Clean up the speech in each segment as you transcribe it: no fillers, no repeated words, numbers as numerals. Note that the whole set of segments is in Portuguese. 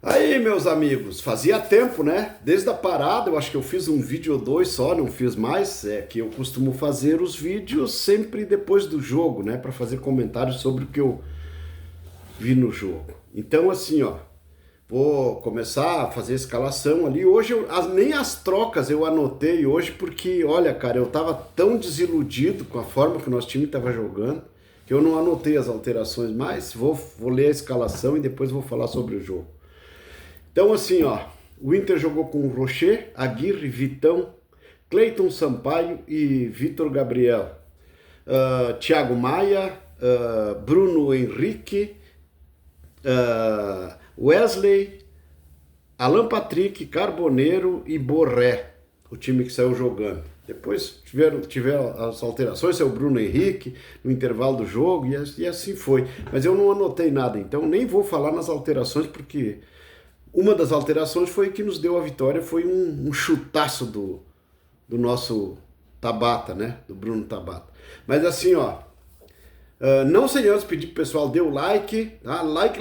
Aí, meus amigos, fazia tempo, né? Desde a parada, eu acho que eu fiz um vídeo ou dois só, não fiz mais. É que eu costumo fazer os vídeos sempre depois do jogo, né? Para fazer comentários sobre o que eu vi no jogo. Então, assim, ó, vou começar a fazer a escalação ali. Hoje, nem as trocas eu anotei hoje, porque, olha, cara, eu tava tão desiludido com a forma que o nosso time tava jogando, que eu não anotei as alterações mais. Vou ler a escalação e depois vou falar sobre o jogo. Então, assim, ó, o Inter jogou com Rocher, Aguirre, Vitão, Cleiton Sampaio e Vitor Gabriel. Thiago Maia, Bruno Henrique, Wesley, Alan Patrick, Carboneiro e Borré, o time que saiu jogando. Depois tiveram as alterações, é o Bruno Henrique, no intervalo do jogo, e assim foi. Mas eu não anotei nada, então nem vou falar nas alterações, porque uma das alterações foi que nos deu a vitória, foi um chutaço do nosso Tabata, né? Do Bruno Tabata. Mas assim, ó, não sem antes pedir pro pessoal dê o like, tá? Like.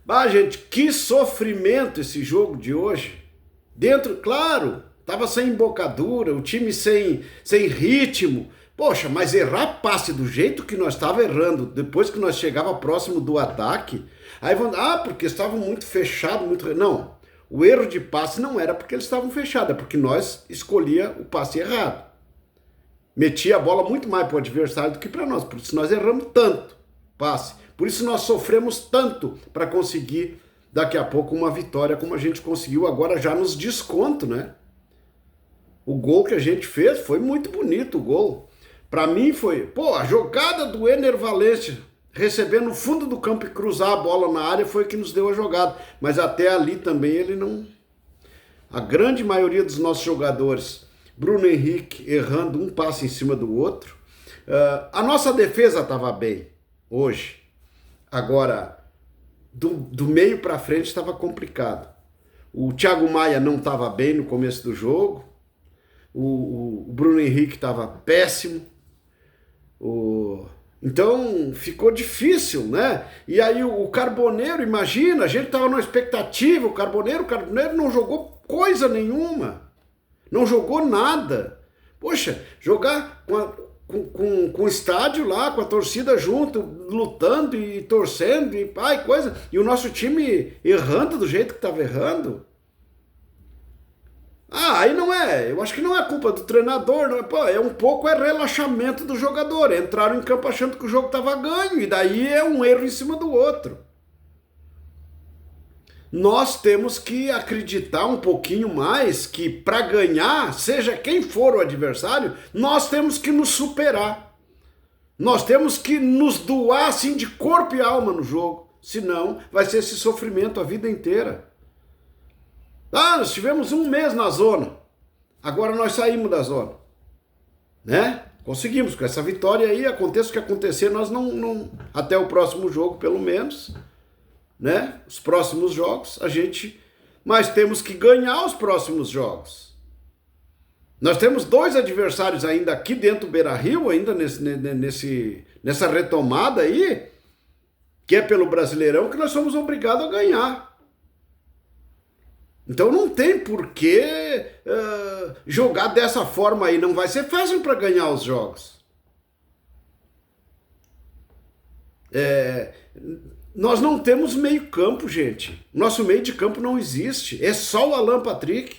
Ah, gente, que sofrimento esse jogo de hoje. Dentro, claro, tava sem embocadura, o time sem ritmo. Poxa, mas errar passe do jeito que nós estava errando, depois que nós chegava próximo do ataque, aí vão, porque estavam muito fechados, muito... Não, o erro de passe não era porque eles estavam fechados, é porque nós escolhia o passe errado. Metia a bola muito mais para o adversário do que para nós, por isso nós erramos tanto passe. Por isso nós sofremos tanto para conseguir daqui a pouco uma vitória como a gente conseguiu agora já nos desconto, né? O gol que a gente fez foi muito bonito, o gol. Para mim foi, a jogada do Ener Valencia, receber no fundo do campo e cruzar a bola na área foi o que nos deu a jogada. Mas até ali também ele não... A grande maioria dos nossos jogadores, Bruno Henrique errando um passe em cima do outro. A nossa defesa estava bem hoje. Agora, do meio para frente estava complicado. O Thiago Maia não estava bem no começo do jogo. O Bruno Henrique estava péssimo. Então ficou difícil, né? E aí o Carboneiro, imagina, a gente estava numa expectativa, o Carboneiro não jogou coisa nenhuma, não jogou nada. Poxa, jogar com o estádio lá, com a torcida junto, lutando e torcendo, e o nosso time errando do jeito que estava errando. Aí não é, eu acho que não é culpa do treinador, não é, um pouco relaxamento do jogador, entraram em campo achando que o jogo estava ganho, e daí é um erro em cima do outro. Nós temos que acreditar um pouquinho mais que para ganhar, seja quem for o adversário, nós temos que nos superar. Nós temos que nos doar assim de corpo e alma no jogo, senão vai ser esse sofrimento a vida inteira. Nós tivemos um mês na zona, agora nós saímos da zona, né? Conseguimos, com essa vitória aí, aconteça o que acontecer, nós não até o próximo jogo, pelo menos, né? Os próximos jogos, mas temos que ganhar os próximos jogos. Nós temos 2 adversários ainda aqui dentro do Beira-Rio, ainda nessa retomada aí, que é pelo Brasileirão, que nós somos obrigados a ganhar. Então não tem por que jogar dessa forma aí. Não vai ser fácil para ganhar os jogos. Nós não temos meio campo, gente. Nosso meio de campo não existe. É só o Alan Patrick.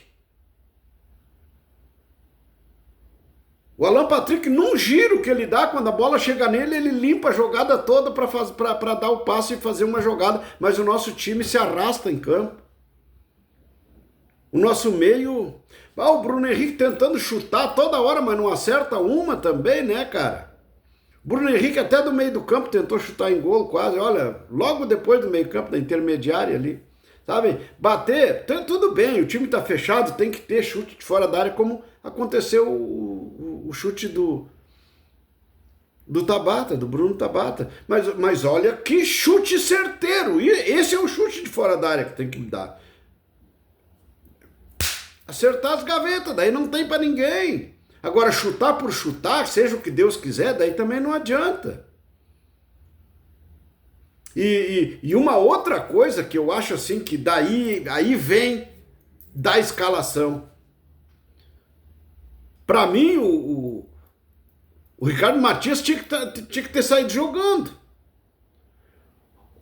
O Alan Patrick, num giro que ele dá, quando a bola chega nele, ele limpa a jogada toda para dar o passe e fazer uma jogada. Mas o nosso time se arrasta em campo. O nosso meio... o Bruno Henrique tentando chutar toda hora, mas não acerta uma também, né, cara? O Bruno Henrique até do meio do campo tentou chutar em gol quase, olha, logo depois do meio campo, da intermediária ali, sabe? Bater, tudo bem, o time tá fechado, tem que ter chute de fora da área, como aconteceu o chute do Tabata, do Bruno Tabata. Mas olha que chute certeiro, e esse é o chute de fora da área que tem que dar. Acertar as gavetas, daí não tem para ninguém. Agora, chutar por chutar, seja o que Deus quiser, daí também não adianta. E uma outra coisa que eu acho assim que aí vem da escalação. Para mim, o Ricardo Matias tinha que ter saído jogando.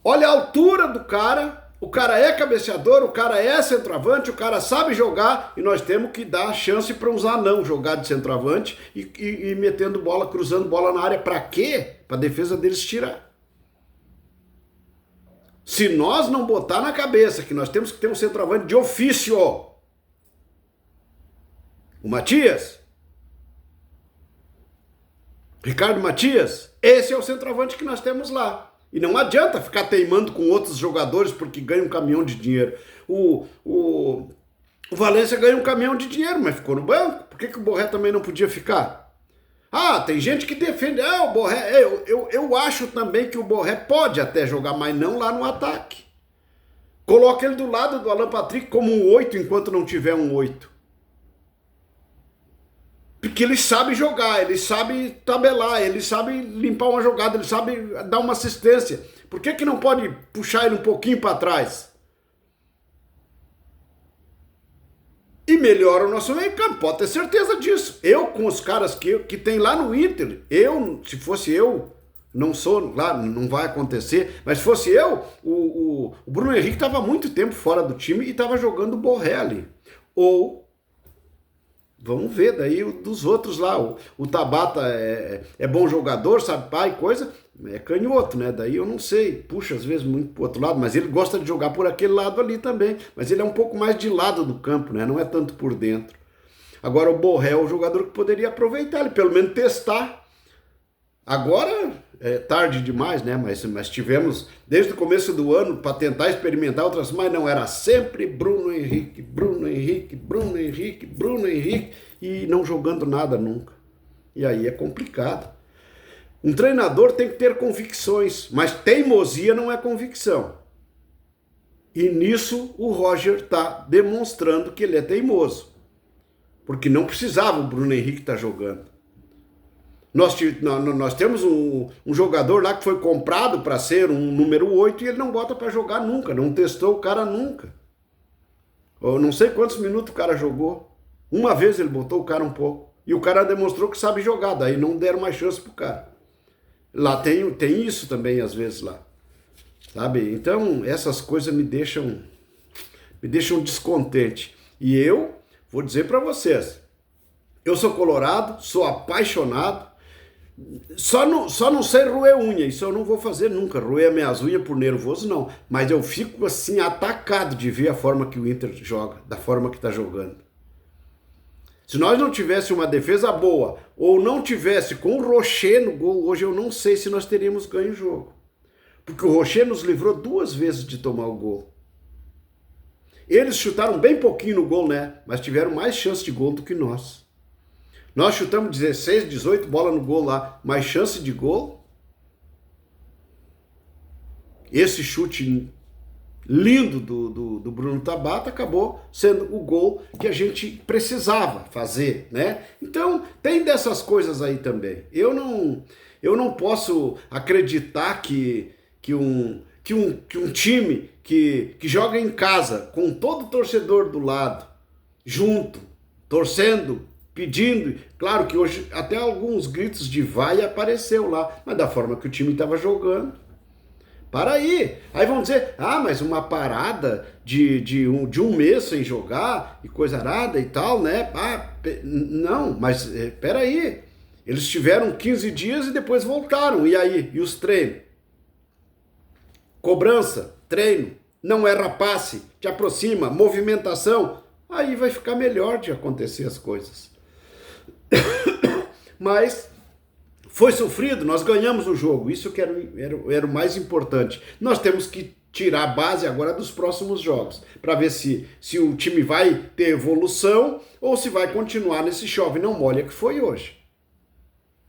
Olha a altura do cara, o cara é cabeceador, o cara é centroavante, o cara sabe jogar e nós temos que dar chance para uns anão jogar de centroavante e metendo bola, cruzando bola na área. Para quê? Para a defesa deles tirar. Se nós não botar na cabeça que nós temos que ter um centroavante de ofício, o Matias, Ricardo Matias, esse é o centroavante que nós temos lá. E não adianta ficar teimando com outros jogadores porque ganha um caminhão de dinheiro. O Valência ganha um caminhão de dinheiro, mas ficou no banco. Por que o Borré também não podia ficar? Ah, tem gente que defende. O Borré. Eu acho também que o Borré pode até jogar, mas não lá no ataque. Coloca ele do lado do Alan Patrick como um 8 enquanto não tiver um 8. Porque ele sabe jogar, ele sabe tabelar, ele sabe limpar uma jogada, ele sabe dar uma assistência. Por que não pode puxar ele um pouquinho para trás? E melhora o nosso meio campo, pode ter certeza disso. Eu, com os caras que tem lá no Inter, se fosse eu, não sou lá, não vai acontecer, mas se fosse eu, o Bruno Henrique estava há muito tempo fora do time e estava jogando o Borré ali. Ou vamos ver daí dos outros lá. O Tabata é bom jogador, sabe pai, coisa, é canhoto, né? Daí eu não sei, puxa às vezes muito pro outro lado, mas ele gosta de jogar por aquele lado ali também. Mas ele é um pouco mais de lado do campo, né? Não é tanto por dentro. Agora o Borré é o jogador que poderia aproveitar, ele pelo menos testar. Agora é tarde demais, né? Mas tivemos desde o começo do ano para tentar experimentar outras, mas não, era sempre Bruno Henrique, Bruno Henrique, Bruno Henrique, Bruno Henrique e não jogando nada nunca. E aí é complicado. Um treinador tem que ter convicções, mas teimosia não é convicção. E nisso o Roger está demonstrando que ele é teimoso. Porque não precisava o Bruno Henrique estar jogando. Nós temos um jogador lá que foi comprado para ser um número 8 e ele não bota para jogar nunca, não testou o cara nunca. Eu não sei quantos minutos o cara jogou. Uma vez ele botou o cara um pouco. E o cara demonstrou que sabe jogar, daí não deram mais chance pro cara. Lá tem isso também às vezes lá. Sabe? Então essas coisas me deixam descontente. E eu vou dizer para vocês, eu sou colorado, sou apaixonado, só não sei roer unha, isso eu não vou fazer nunca, roer minhas unhas por nervoso não, mas eu fico assim atacado de ver a forma que o Inter joga, da forma que está jogando. Se nós não tivesse uma defesa boa, ou não tivesse com o Rocher no gol, hoje eu não sei se nós teríamos ganho o jogo, porque o Rocher nos livrou 2 vezes de tomar o gol. Eles chutaram bem pouquinho no gol, né, mas tiveram mais chance de gol do que nós. Nós chutamos 16, 18 bolas no gol lá, mais chance de gol. Esse chute lindo do Bruno Tabata acabou sendo o gol que a gente precisava fazer, né? Então, tem dessas coisas aí também. Eu não posso acreditar que um time que joga em casa, com todo o torcedor do lado, junto, torcendo, pedindo, claro que hoje até alguns gritos de vai apareceu lá, mas da forma que o time estava jogando. Para aí vão dizer, mas uma parada de um mês sem jogar e coisa arada e tal, né? Não, mas peraí, eles tiveram 15 dias e depois voltaram, e aí? E os treinos? Cobrança, treino, não erra passe, te aproxima, movimentação, aí vai ficar melhor de acontecer as coisas. Mas foi sofrido, nós ganhamos o jogo, isso que era o mais importante. Nós temos que tirar a base agora dos próximos jogos, para ver se o time vai ter evolução ou se vai continuar nesse chove não molha que foi hoje.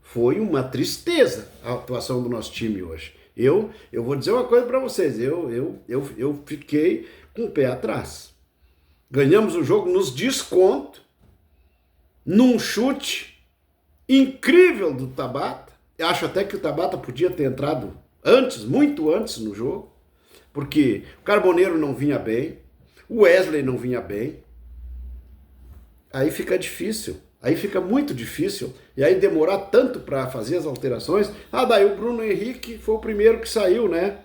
Foi uma tristeza a atuação do nosso time hoje. Eu vou dizer uma coisa para vocês, eu fiquei com o pé atrás. Ganhamos o jogo nos descontos, num chute incrível do Tabata. Eu acho até que o Tabata podia ter entrado antes, muito antes no jogo, porque o Carboneiro não vinha bem, o Wesley não vinha bem, aí fica difícil, aí fica muito difícil, e aí demorar tanto para fazer as alterações. Daí o Bruno Henrique foi o primeiro que saiu, né?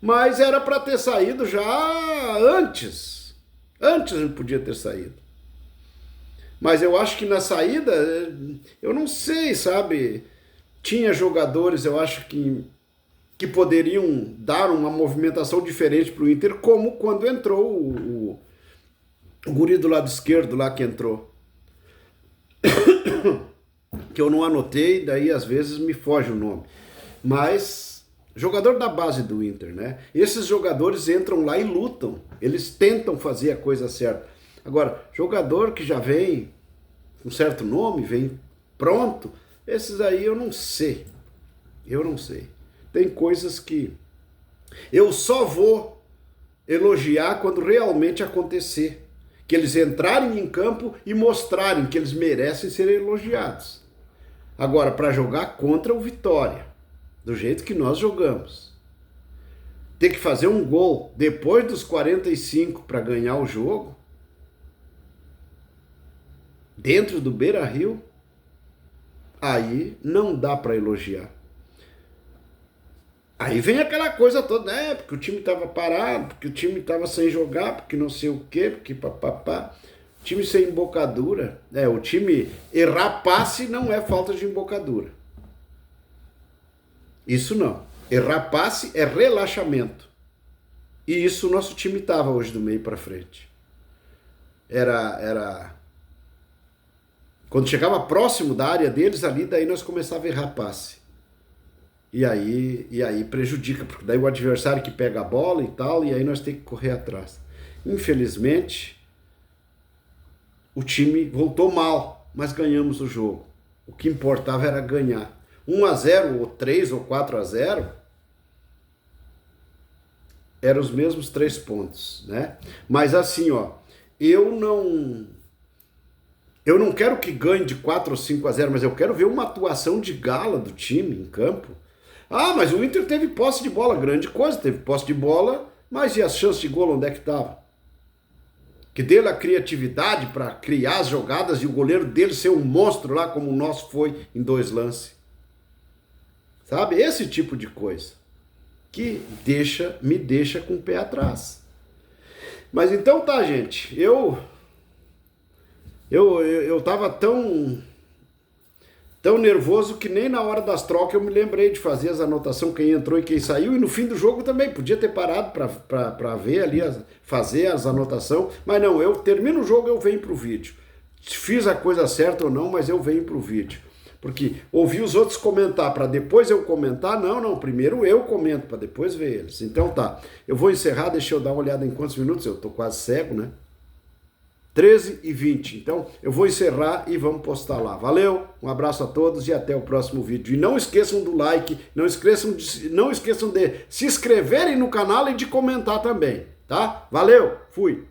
Mas era para ter saído já antes ele podia ter saído. Mas eu acho que na saída, eu não sei, sabe? Tinha jogadores, eu acho que poderiam dar uma movimentação diferente para o Inter, como quando entrou o guri do lado esquerdo lá que entrou. Que eu não anotei, daí às vezes me foge o nome. Mas jogador da base do Inter, né? Esses jogadores entram lá e lutam. Eles tentam fazer a coisa certa. Agora, jogador que já vem com certo nome, vem pronto, esses aí eu não sei. Eu não sei. Tem coisas que eu só vou elogiar quando realmente acontecer. Que eles entrarem em campo e mostrarem que eles merecem ser elogiados. Agora, para jogar contra o Vitória, do jeito que nós jogamos, ter que fazer um gol depois dos 45 para ganhar o jogo, dentro do Beira-Rio, aí não dá para elogiar. Aí vem aquela coisa toda, né? Porque o time estava parado, porque o time estava sem jogar, porque não sei o quê, porque papapá. Time sem embocadura. O time errar passe não é falta de embocadura. Isso não. Errar passe é relaxamento. E isso o nosso time estava hoje do meio para frente. Era... Quando chegava próximo da área deles ali, daí nós começávamos a errar passe. E aí prejudica, porque daí o adversário que pega a bola e tal, e aí nós temos que correr atrás. Infelizmente, o time voltou mal, mas ganhamos o jogo. O que importava era ganhar. 1-0, ou 3 ou 4-0, eram os mesmos 3 pontos, né? Mas assim, eu não quero que ganhe de 4 ou 5-0, mas eu quero ver uma atuação de gala do time em campo. Mas o Inter teve posse de bola, grande coisa, teve posse de bola, mas e as chances de gol onde é que estavam? Que dele a criatividade para criar as jogadas e o goleiro dele ser um monstro lá, como o nosso foi em 2 lances. Sabe? Esse tipo de coisa que me deixa com o pé atrás. Mas então tá, gente, eu tava tão nervoso que nem na hora das trocas eu me lembrei de fazer as anotações, quem entrou e quem saiu, e no fim do jogo também, podia ter parado para ver ali, fazer as anotações, mas não, eu termino o jogo, eu venho pro vídeo. Fiz a coisa certa ou não, mas eu venho pro vídeo. Porque ouvir os outros comentar para depois eu comentar, não, primeiro eu comento para depois ver eles. Então tá, eu vou encerrar, deixa eu dar uma olhada em quantos minutos, eu tô quase cego, né? 13h20. Então, eu vou encerrar e vamos postar lá. Valeu, um abraço a todos e até o próximo vídeo. E não esqueçam do like, não esqueçam de se inscreverem no canal e de comentar também, tá? Valeu, fui!